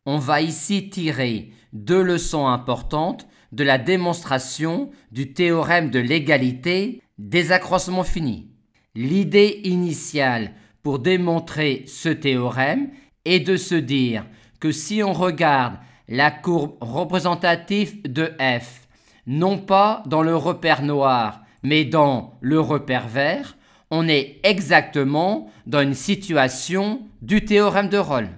On va ici tirer deux leçons importantes de la démonstration du théorème de l'égalité des accroissements finis. L'idée initiale pour démontrer ce théorème est de se dire que si on regarde la courbe représentative de f, non pas dans le repère noir, mais dans le repère vert, on est exactement dans une situation du théorème de Rolle.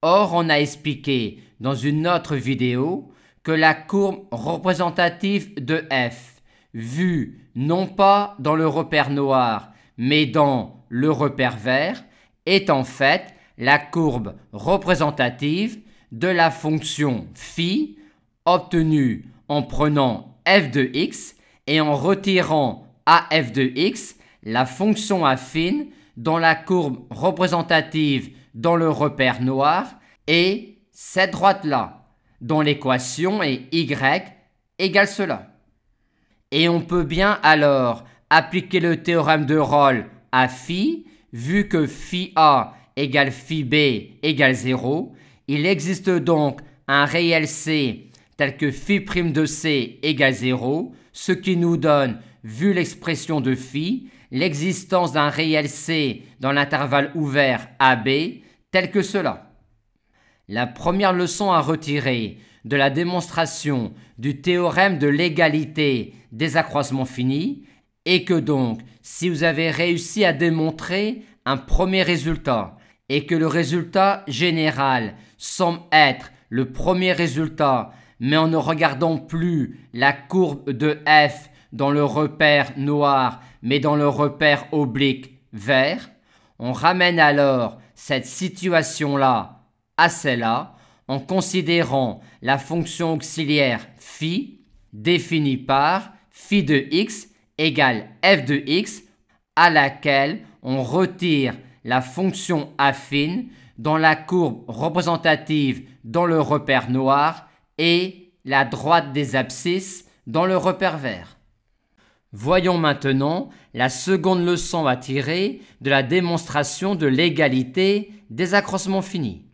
Or, on a expliqué dans une autre vidéo que la courbe représentative de f, vue non pas dans le repère noir, mais dans le repère vert, est en fait la courbe représentative de la fonction phi obtenue en prenant f de x et en retirant à f de x la fonction affine dans la courbe représentative dans le repère noir et cette droite-là, dont l'équation est y égale cela. Et on peut bien alors appliquer le théorème de Rolle à phi, vu que phi a égale phi b égale 0, il existe donc un réel c tel que phi' de c égale 0, ce qui nous donne, vu l'expression de phi, l'existence d'un réel c dans l'intervalle ouvert AB tel que cela. La première leçon à retirer de la démonstration du théorème de l'égalité des accroissements finis est que donc, si vous avez réussi à démontrer un premier résultat et que le résultat général semble être le premier résultat, mais en ne regardant plus la courbe de f dans le repère noir, mais dans le repère oblique vert, on ramène alors cette situation-là à celle-là en considérant la fonction auxiliaire phi définie par phi de x égale f de x à laquelle on retire la fonction affine dans la courbe représentative dans le repère noir et la droite des abscisses dans le repère vert. Voyons maintenant la seconde leçon à tirer de la démonstration de l'égalité des accroissements finis.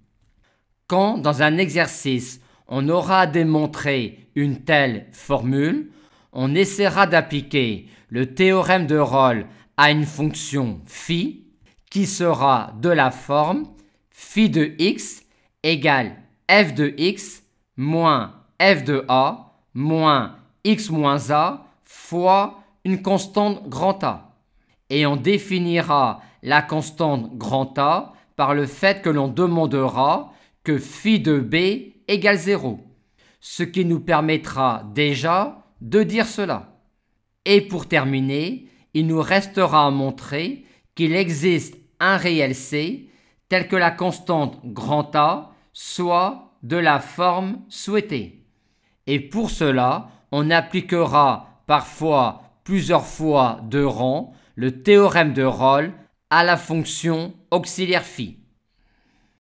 Quand, dans un exercice, on aura démontré une telle formule, on essaiera d'appliquer le théorème de Rolle à une fonction phi qui sera de la forme phi de x égale f de x moins f de a moins x moins a fois une constante grand A. Et on définira la constante grand A par le fait que l'on demandera que phi de b égale 0, ce qui nous permettra déjà de dire cela. Et pour terminer, il nous restera à montrer qu'il existe un réel c tel que la constante grand A soit de la forme souhaitée. Et pour cela, on appliquera parfois plusieurs fois de rang le théorème de Rolle à la fonction auxiliaire phi.